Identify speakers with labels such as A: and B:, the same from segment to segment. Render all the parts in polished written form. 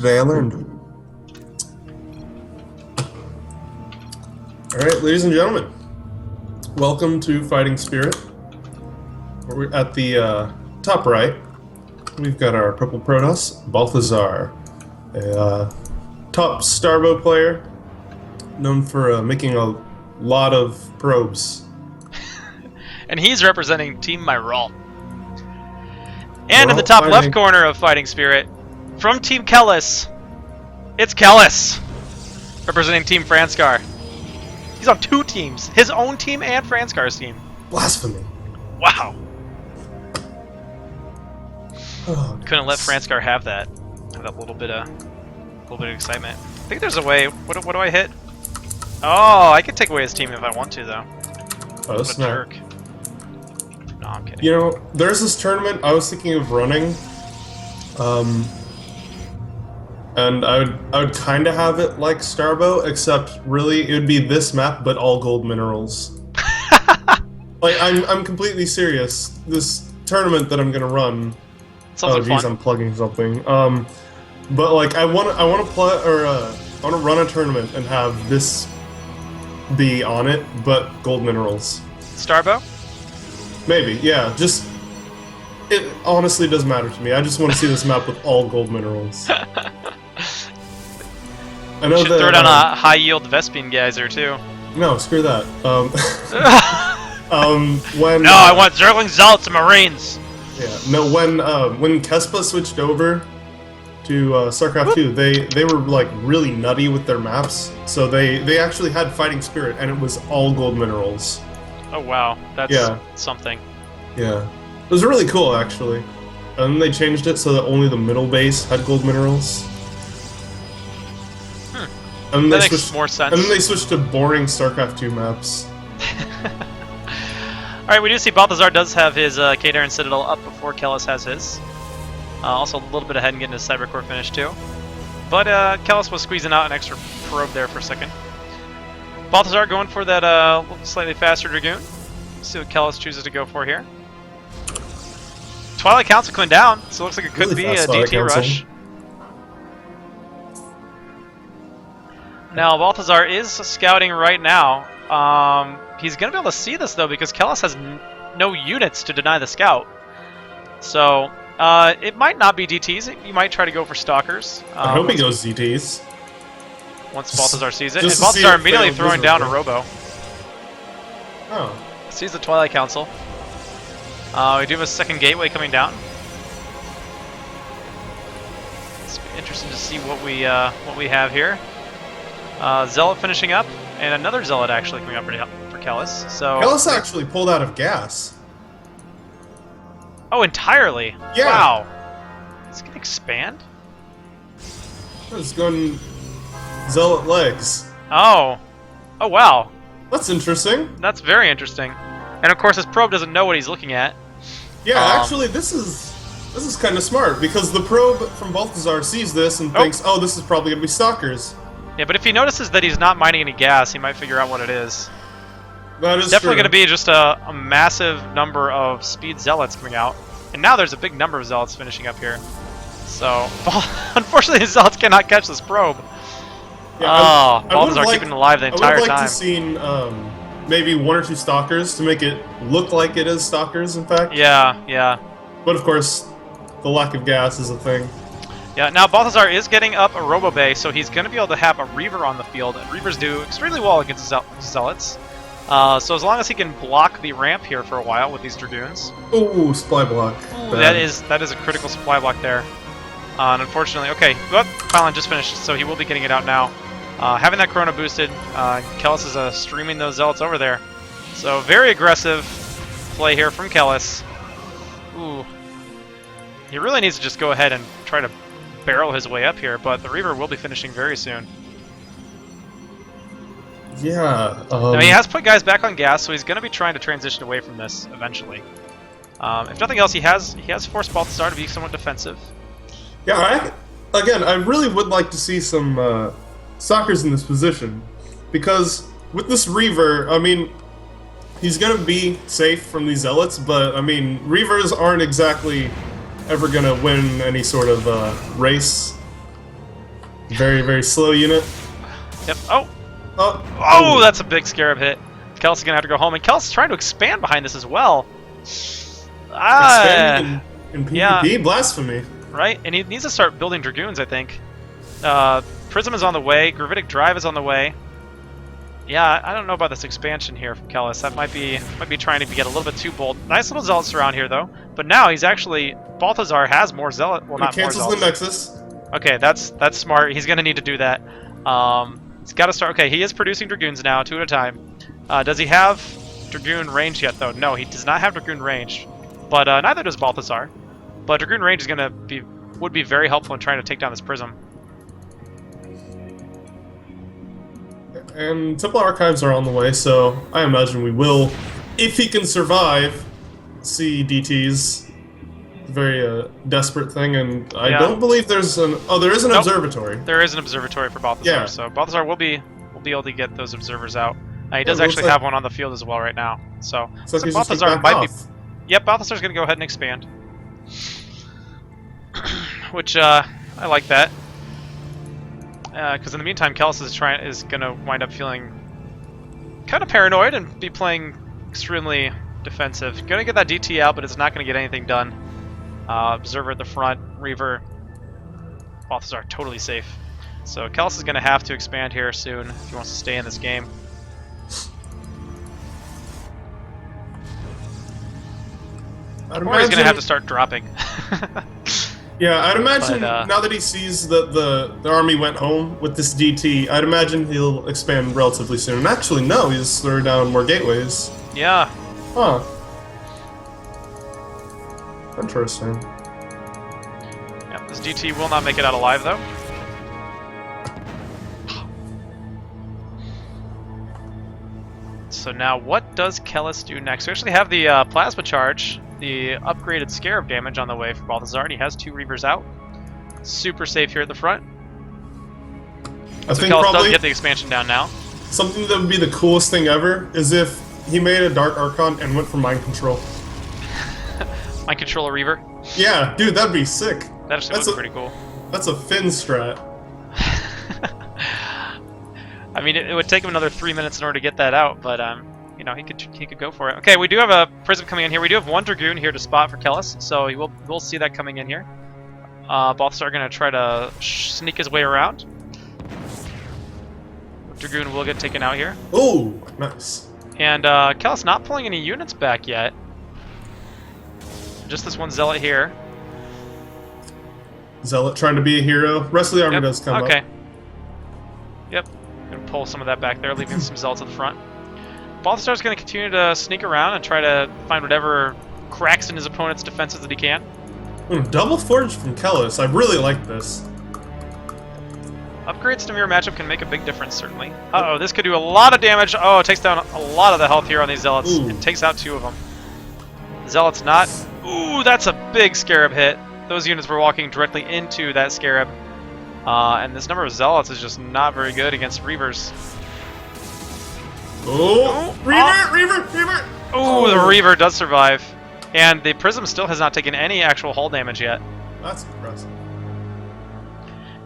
A: Today I learned. Alright, ladies and gentlemen. Welcome to Fighting Spirit. We're at the top right. We've got our purple Protoss, Balthazar. A top Starbow player. Known for making a lot of probes.
B: And he's representing Team Myrol. And in the top left corner of Fighting Spirit, from Team Kellis, it's Kellis, representing Team Franskar. He's on two teams, his own team and Franskar's team.
A: Blasphemy.
B: Wow.
A: Oh,
B: couldn't let Franskar have that little bit of excitement. I think there's a way. What do I hit? Oh, I could take away his team if I want to, though.
A: Oh, that's not.
B: Jerk. No, I'm kidding.
A: You know, there's this tournament I was thinking of running, and I would kind of have it like Starbow, except really it would be this map but all gold minerals. Like I'm completely serious. This tournament that I'm gonna run.
B: Sounds like fun.
A: I'm plugging something. But like I want to play or I want to run a tournament and have this be on it, but gold minerals.
B: Starbow?
A: Maybe, yeah. Just it honestly doesn't matter to me. I just want to see this map with all gold minerals. I know
B: should
A: that,
B: throw down a high yield Vespene geyser too.
A: No, screw that. When
B: no, I want Zergling Zealots and Marines.
A: Yeah, no. When Kespa switched over to StarCraft 2, they were like really nutty with their maps. So they actually had Fighting Spirit, and it was all gold minerals.
B: Oh wow, that's something.
A: Yeah, it was really cool actually. And then they changed it so that only the middle base had gold minerals. And
B: that makes more sense.
A: And then they switched to boring StarCraft 2 maps.
B: Alright, we do see Balthazar does have his Kadarin Citadel up before Kellis has his. Also a little bit ahead and getting his Cybercore finished too. But Kellis was squeezing out an extra probe there for a second. Balthazar going for that slightly faster Dragoon. Let's see what Kellis chooses to go for here. Twilight Council coming down, so it looks like it could
A: really
B: be a DT rush. Now, Balthazar is scouting right now. He's going to be able to see this, though, because Kellis has no units to deny the scout. So, it might not be DTs. You might try to go for Stalkers.
A: I hope he goes DTs.
B: Once Balthazar sees it. And Balthazar immediately throwing down a Robo.
A: Oh.
B: Sees the Twilight Council. We do have a second gateway coming down. It's interesting to see what we have here. Zealot finishing up, and another Zealot actually coming up for Kellis. So
A: Kellis actually pulled out of gas.
B: Oh, entirely?
A: Yeah.
B: Wow. Is it going to expand?
A: It's going Zealot legs.
B: Oh. Oh, wow.
A: That's interesting.
B: That's very interesting. And of course, his probe doesn't know what he's looking at.
A: Yeah, actually, this is kind of smart, because the probe from Balthazar sees this and thinks, oh, this is probably going to be Stalkers.
B: Yeah, but if he notices that he's not mining any gas, he might figure out what it is.
A: That is
B: it's definitely going to be just a massive number of speed zealots coming out. And now there's a big number of zealots finishing up here. So, unfortunately, the zealots cannot catch this probe.
A: Yeah,
B: Balthazar keeping it alive the entire time.
A: I would have liked to seen maybe one or two Stalkers to make it look like it is Stalkers, in fact.
B: Yeah, yeah.
A: But of course, the lack of gas is a thing.
B: Yeah, now Balthazar is getting up a Robo Bay, so he's going to be able to have a Reaver on the field, and Reavers do extremely well against Zealots. So as long as he can block the ramp here for a while with these Dragoons.
A: Ooh, supply block.
B: Ooh, that is a critical supply block there. And unfortunately, okay, Pylon just finished, so he will be getting it out now. Having that Chrono boosted, Kellis is streaming those Zealots over there. So very aggressive play here from Kellis. Ooh. He really needs to just go ahead and try to barrel his way up here, but the Reaver will be finishing very soon.
A: Yeah.
B: Now he has put guys back on gas, so he's going to be trying to transition away from this eventually. If nothing else, he has forced Balthazar to be somewhat defensive.
A: Yeah, I really would like to see some Stalkers in this position, because with this Reaver, I mean, he's going to be safe from these Zealots, but I mean, Reavers aren't exactly ever going to win any sort of race. Very, very slow unit.
B: Yep. Oh!
A: Oh,
B: Oh, that's a big scarab hit. Kellis is going to have to go home. And Kellis is trying to expand behind this as well.
A: Expanding in PvP?
B: yeah.
A: Blasphemy.
B: Right? And he needs to start building Dragoons, I think. Prism is on the way. Gravitic Drive is on the way. Yeah, I don't know about this expansion here from Kellis. That might be trying to get a little bit too bold. Nice little zealots around here, though. But now he's actually... Balthazar has more zealot... Well, not more zealots.
A: Cancels the Nexus.
B: Okay, that's smart. He's going to need to do that. He's got to start... Okay, he is producing Dragoons now, 2 at a time. Does he have Dragoon range yet, though? No, he does not have Dragoon range. But neither does Balthazar. But Dragoon range is going to would be very helpful in trying to take down this Prism.
A: And Temple Archives are on the way, so I imagine we will, if he can survive, see DTs. Very desperate thing, and I don't believe there's an... Oh, there is an observatory.
B: There is an observatory for Balthazar, so Balthazar will be able to get those observers out. He does actually have one on the field as well right now. So Balthazar might be... Yep, Balthazar's going to go ahead and expand. Which, I like that. Because in the meantime, Kellis is going to wind up feeling kind of paranoid and be playing extremely defensive. Going to get that DT out, but it's not going to get anything done. Observer at the front, Reaver, Balthazar totally safe. So Kellis is going to have to expand here soon if he wants to stay in this game. Or he's going to have to start dropping.
A: Yeah, I'd imagine now that he sees that the army went home with this DT, I'd imagine he'll expand relatively soon. And actually, no, he's throwing down more gateways.
B: Yeah.
A: Huh. Interesting.
B: Yep, this DT will not make it out alive, though. So now, what does Kellis do next? We actually have the Plasma Charge, the upgraded Scarab damage on the way for Balthazar, and he has 2 Reavers out. Super safe here at the front.
A: I think
B: Kellis
A: probably
B: does get the expansion down now.
A: Something that would be the coolest thing ever is if he made a Dark Archon and went for Mind Control.
B: Mind Control a Reaver?
A: Yeah, dude, that'd be sick.
B: That actually looks pretty cool.
A: That's a Finn strat.
B: I mean, it would take him another 3 minutes in order to get that out, but you know, he could go for it. Okay, we do have a Prism coming in here. We do have 1 Dragoon here to spot for Kellis, so we'll see that coming in here. Balthazar going to try to sneak his way around. Dragoon will get taken out here.
A: Oh, nice.
B: And Kellis not pulling any units back yet. Just this 1 Zealot here.
A: Zealot trying to be a hero. Rest of the army does come up.
B: Okay. Yep. Gonna pull some of that back there, leaving some Zealots at the front. Balthazar's gonna continue to sneak around and try to find whatever cracks in his opponent's defenses that he can.
A: Double Forge from Kellis. I really like this.
B: Upgrades to mirror matchup can make a big difference, certainly. Uh-oh, this could do a lot of damage. Oh, it takes down a lot of the health here on these Zealots.
A: Ooh.
B: It takes out 2 of them. Zealots not... Ooh, that's a big Scarab hit. Those units were walking directly into that Scarab. And this number of Zealots is just not very good against Reavers.
A: Oh! Reaver!
B: Oh, the Reaver does survive. And the Prism still has not taken any actual hull damage yet.
A: That's impressive.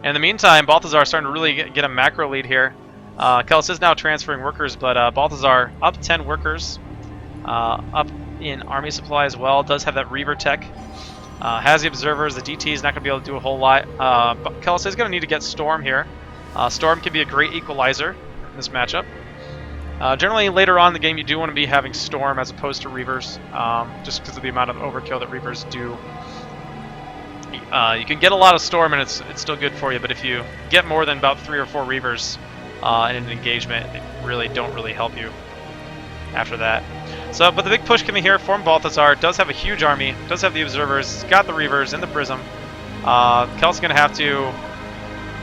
B: In the meantime, Balthazar is starting to really get a macro lead here. Kellis is now transferring workers, but Balthazar up 10 workers. Up in army supply as well. Does have that Reaver tech. Has the observers. The DT is not going to be able to do a whole lot. But Kellis is going to need to get Storm here. Storm can be a great equalizer in this matchup. Generally, later on in the game, you do want to be having Storm as opposed to Reavers, just because of the amount of overkill that Reavers do. You can get a lot of Storm and it's still good for you, but if you get more than about 3 or 4 Reavers in an engagement, they really don't help you after that. So, but the big push coming here from Balthazar. Does have a huge army, does have the observers, he's got the Reavers and the Prism. Kellis is going to have to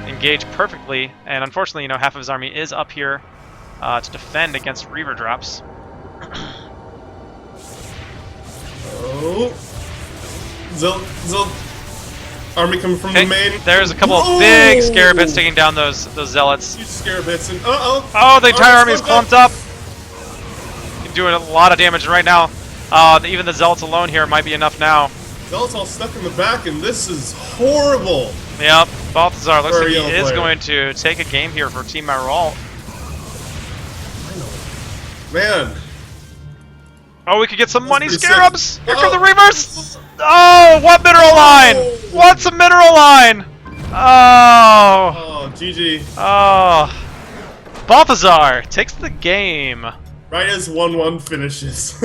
B: engage perfectly, and unfortunately, you know, half of his army is up here to defend against Reaver drops.
A: Oh. Army coming from the main.
B: There's a couple of big Scarab hits taking down those Zealots.
A: Huge Scarab hits and
B: oh, the entire army is clumped up. Doing a lot of damage right now. Even the Zealots alone here might be enough now.
A: Zealot's all stuck in the back, and this is horrible.
B: Yep, Balthazar looks
A: For a
B: like he
A: yellow
B: is
A: player.
B: going to take a game here for Team Marol.
A: Man.
B: Oh, we could get some money
A: pretty
B: scarabs!
A: sick.
B: Here come the
A: Oh.
B: reavers! Oh, what mineral line? What's a mineral line? Oh,
A: Oh, GG.
B: oh. Balthazar takes the game.
A: Right as 1-1 finishes.